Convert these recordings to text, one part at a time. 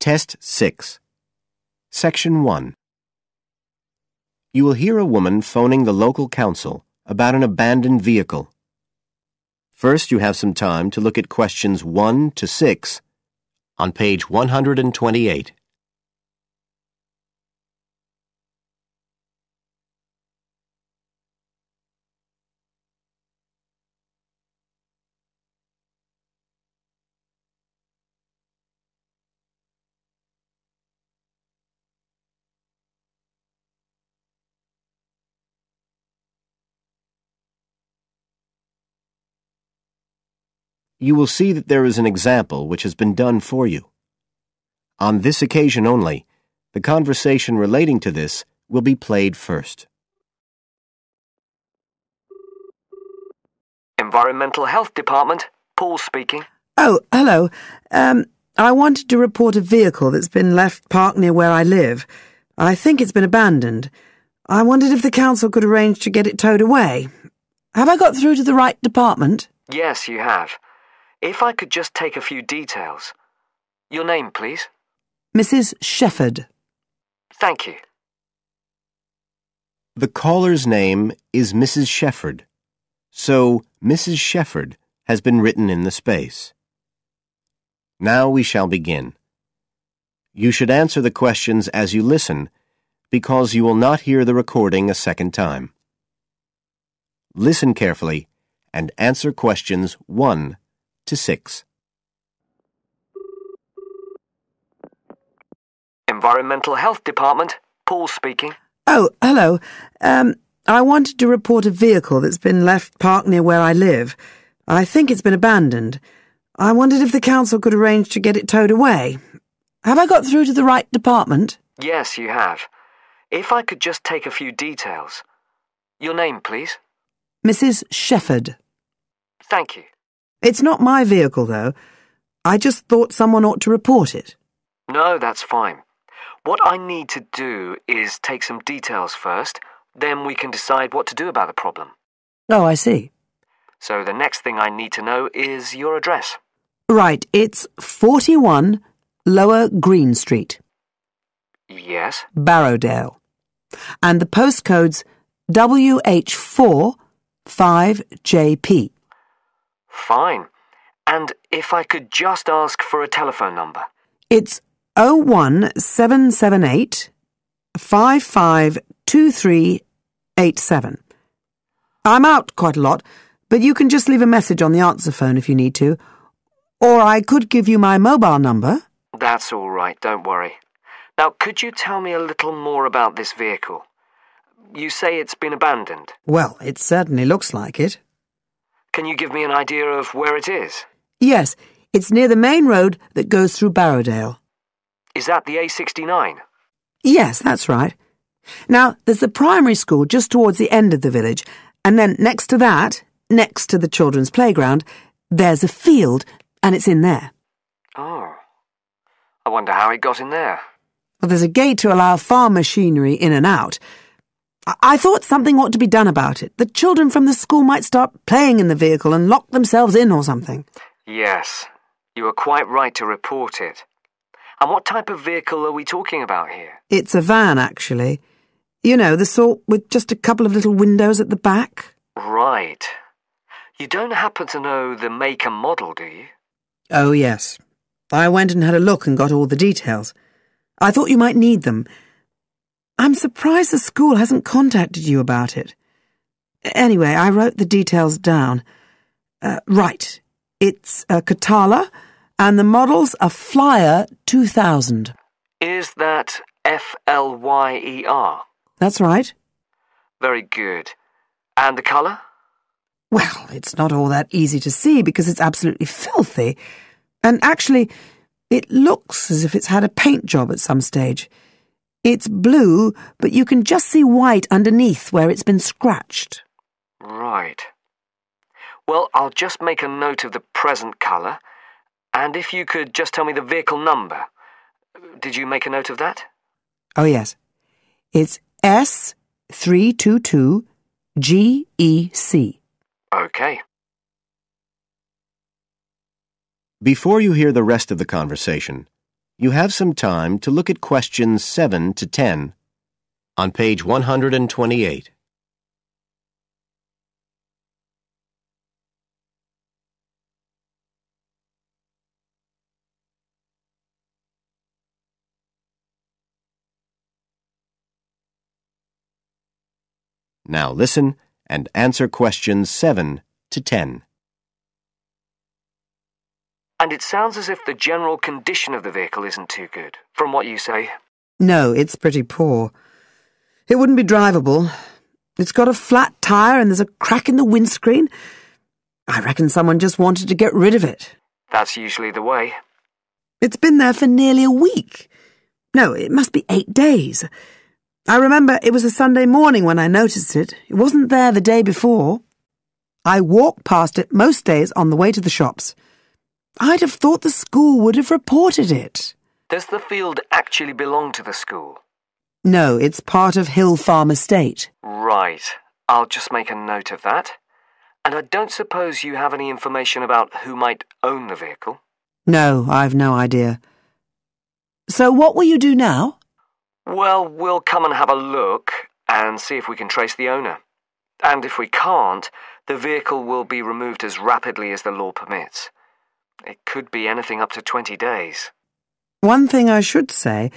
Test 6. Section 1. You will hear a woman phoning the local council about an abandoned vehicle. First, you have some time to look at questions 1 to 6 on page 128. You will see that there is an example which has been done for you. On this occasion only, the conversation relating to this will be played first. Environmental Health Department, Paul speaking. Oh, hello. I wanted to report a vehicle that's been left parked near where I live. I think it's been abandoned. I wondered if the council could arrange to get it towed away. Have I got through to the right department? Yes, you have. If I could just take a few details. Your name, please? Mrs. Shefford. Thank you. The caller's name is Mrs. Shefford, so Mrs. Shefford has been written in the space. Now we shall begin. You should answer the questions as you listen, because you will not hear the recording a second time. Listen carefully and answer questions 1 to 6. Environmental Health Department, Paul speaking. Oh, hello. I wanted to report a vehicle that's been left parked near where I live. I think it's been abandoned. I wondered if the council could arrange to get it towed away. Have I got through to the right department? Yes, you have. If I could just take a few details. Your name, please? Mrs. Shefford. Thank you. It's not my vehicle, though. I just thought someone ought to report it. No, that's fine. What I need to do is take some details first, then we can decide what to do about the problem. Oh, I see. So the next thing I need to know is your address. Right, it's 41 Lower Green Street. Yes? Barrowdale. And the postcode's WH4 5JP. Fine. And if I could just ask for a telephone number? It's 01778 552387. I'm out quite a lot, but you can just leave a message on the answer phone if you need to. Or I could give you my mobile number. That's all right, don't worry. Now, could you tell me a little more about this vehicle? You say it's been abandoned. Well, it certainly looks like it. Can you give me an idea of where it is? Yes, it's near the main road that goes through Barrowdale. Is that the A69? Yes, that's right. Now, there's the primary school just towards the end of the village, and then next to that, next to the children's playground, there's a field, and it's in there. Oh. I wonder how it got in there. Well, there's a gate to allow farm machinery in and out. I thought something ought to be done about it. The children from the school might start playing in the vehicle and lock themselves in or something. Yes, you are quite right to report it. And what type of vehicle are we talking about here? It's a van, actually. You know, the sort with just a couple of little windows at the back. Right. You don't happen to know the make and model, do you? Oh, yes. I went and had a look and got all the details. I thought you might need them. I'm surprised the school hasn't contacted you about it. Anyway, I wrote the details down. Right. It's a Catala, and the model's a Flyer 2000. Is that Flyer? That's right. Very good. And the colour? Well, it's not all that easy to see because it's absolutely filthy. And actually, it looks as if it's had a paint job at some stage. It's blue, but you can just see white underneath where it's been scratched. Right. Well, I'll just make a note of the present colour, and if you could just tell me the vehicle number. Did you make a note of that? Oh, yes. It's S322GEC. Okay. Before you hear the rest of the conversation, You have some time to look at questions 7 to 10 on page 128. Now listen and answer questions 7 to 10. And it sounds as if the general condition of the vehicle isn't too good, from what you say. No, it's pretty poor. It wouldn't be drivable. It's got a flat tire and there's a crack in the windscreen. I reckon someone just wanted to get rid of it. That's usually the way. It's been there for nearly a week. No, it must be 8 days. I remember it was a Sunday morning when I noticed it. It wasn't there the day before. I walk past it most days on the way to the shops. I'd have thought the school would have reported it. Does the field actually belong to the school? No, it's part of Hill Farm Estate. Right. I'll just make a note of that. And I don't suppose you have any information about who might own the vehicle? No, I've no idea. So what will you do now? Well, we'll come and have a look and see if we can trace the owner. And if we can't, the vehicle will be removed as rapidly as the law permits. It could be anything up to 20 days. One thing I should say,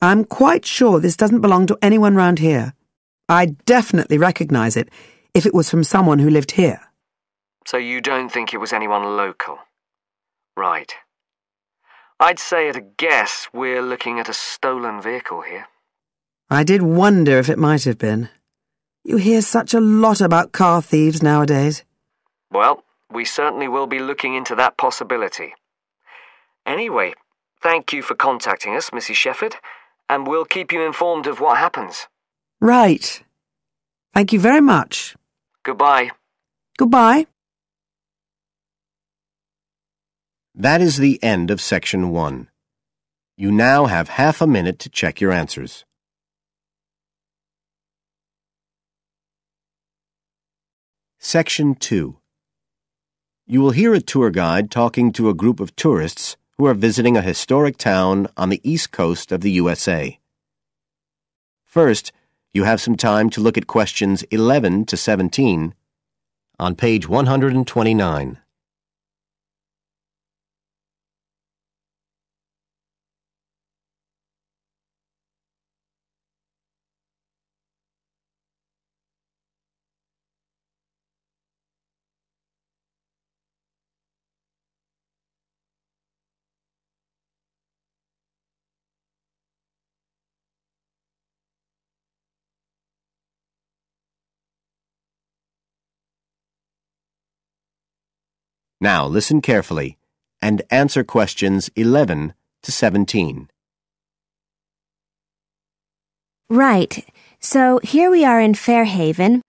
I'm quite sure this doesn't belong to anyone round here. I'd definitely recognise it if it was from someone who lived here. So you don't think it was anyone local? Right. I'd say at a guess we're looking at a stolen vehicle here. I did wonder if it might have been. You hear such a lot about car thieves nowadays. Well, we certainly will be looking into that possibility. Anyway, thank you for contacting us, Mrs. Shefford, and we'll keep you informed of what happens. Right. Thank you very much. Goodbye. Goodbye. That is the end of section 1. You now have half a minute to check your answers. Section 2. You will hear a tour guide talking to a group of tourists who are visiting a historic town on the east coast of the USA. First, you have some time to look at questions 11 to 17 on page 129. Now listen carefully and answer questions 11 to 17. Right. So here we are in Fairhaven,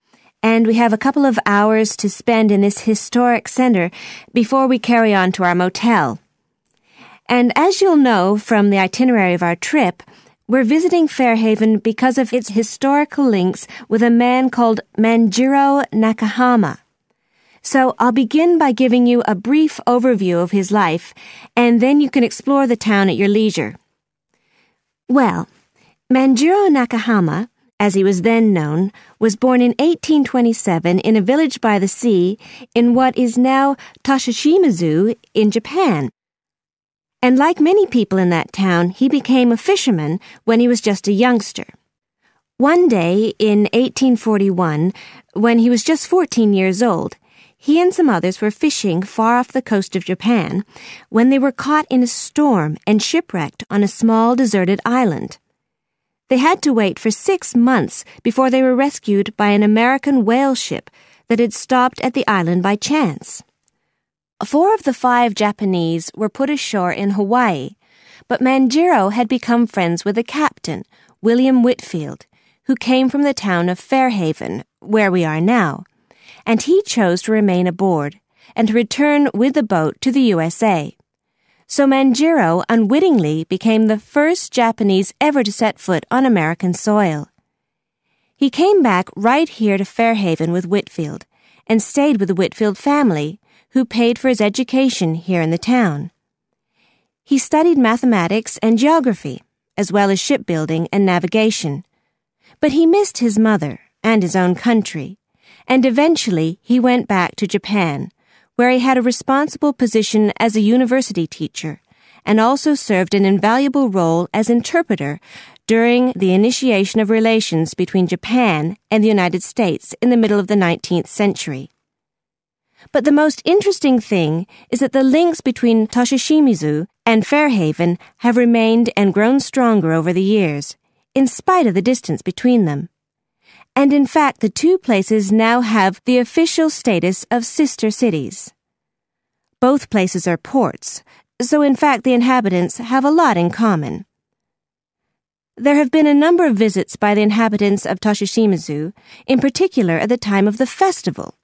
and we have a couple of hours to spend in this historic center before we carry on to our motel. And as you'll know from the itinerary of our trip, we're visiting Fairhaven because of its historical links with a man called Manjiro Nakahama. So I'll begin by giving you a brief overview of his life, and then you can explore the town at your leisure. Well, Manjiro Nakahama, as he was then known, was born in 1827 in a village by the sea in what is now Toshishimazu in Japan. And like many people in that town, he became a fisherman when he was just a youngster. One day in 1841, when he was just 14 years old, he and some others were fishing far off the coast of Japan when they were caught in a storm and shipwrecked on a small deserted island. They had to wait for 6 months before they were rescued by an American whale ship that had stopped at the island by chance. 4 of the 5 Japanese were put ashore in Hawaii, but Manjiro had become friends with the captain, William Whitfield, who came from the town of Fairhaven, where we are now, and he chose to remain aboard and to return with the boat to the USA. So Manjiro unwittingly became the first Japanese ever to set foot on American soil. He came back right here to Fairhaven with Whitfield and stayed with the Whitfield family, who paid for his education here in the town. He studied mathematics and geography, as well as shipbuilding and navigation. But he missed his mother and his own country, and eventually he went back to Japan, where he had a responsible position as a university teacher, and also served an invaluable role as interpreter during the initiation of relations between Japan and the United States in the middle of the 19th century. But the most interesting thing is that the links between Toshishimizu and Fairhaven have remained and grown stronger over the years, in spite of the distance between them. And in fact, the two places now have the official status of sister cities. Both places are ports, so in fact the inhabitants have a lot in common. There have been a number of visits by the inhabitants of Toshishimizu, in particular at the time of the festival,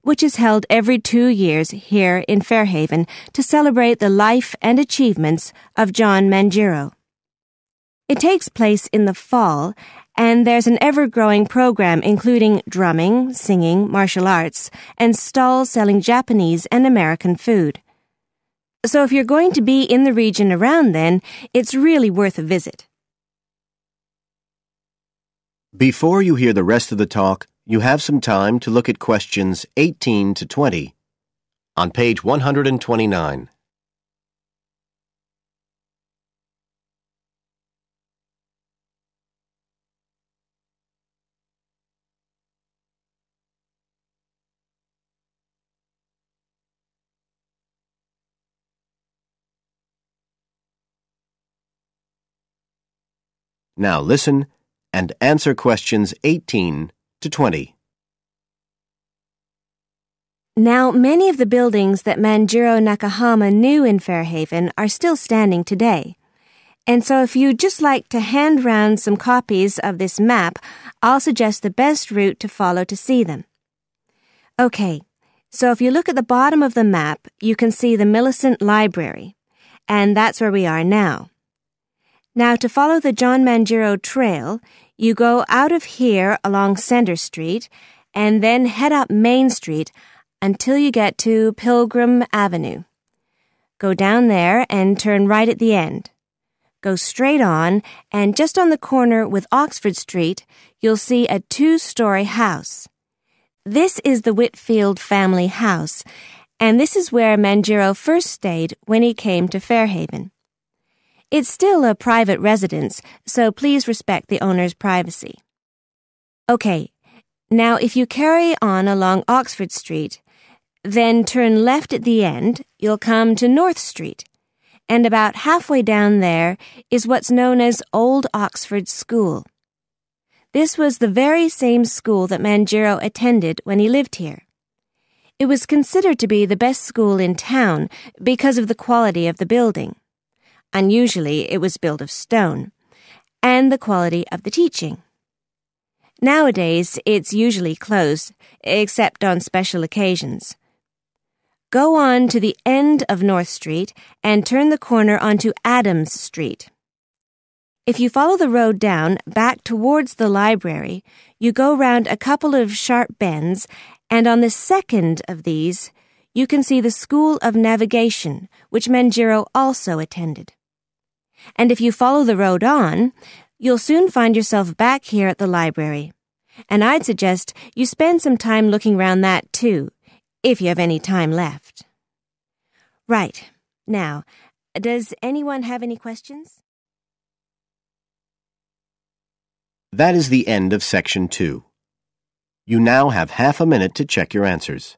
which is held every 2 years here in Fairhaven to celebrate the life and achievements of John Manjiro. It takes place in the fall, and there's an ever-growing program including drumming, singing, martial arts, and stalls selling Japanese and American food. So if you're going to be in the region around then, it's really worth a visit. Before you hear the rest of the talk, you have some time to look at questions 18 to 20 on page 129. Now listen and answer questions 18 to 20. Now, many of the buildings that Manjiro Nakahama knew in Fairhaven are still standing today. And so if you'd just like to hand round some copies of this map, I'll suggest the best route to follow to see them. Okay, so if you look at the bottom of the map, you can see the Millicent Library, and that's where we are now. Now, to follow the John Manjiro Trail, you go out of here along Center Street and then head up Main Street until you get to Pilgrim Avenue. Go down there and turn right at the end. Go straight on, and just on the corner with Oxford Street, you'll see a 2-story house. This is the Whitfield family house, and this is where Manjiro first stayed when he came to Fairhaven. It's still a private residence, so please respect the owner's privacy. Okay, now if you carry on along Oxford Street, then turn left at the end, you'll come to North Street, and about halfway down there is what's known as Old Oxford School. This was the very same school that Manjiro attended when he lived here. It was considered to be the best school in town because of the quality of the building. Unusually, it was built of stone, and the quality of the teaching. Nowadays, it's usually closed, except on special occasions. Go on to the end of North Street and turn the corner onto Adams Street. If you follow the road down back towards the library, you go round a couple of sharp bends, and on the second of these, you can see the School of Navigation, which Manjiro also attended. And if you follow the road on, you'll soon find yourself back here at the library. And I'd suggest you spend some time looking around that too, if you have any time left. Right. Now, does anyone have any questions? That is the end of section 2. You now have half a minute to check your answers.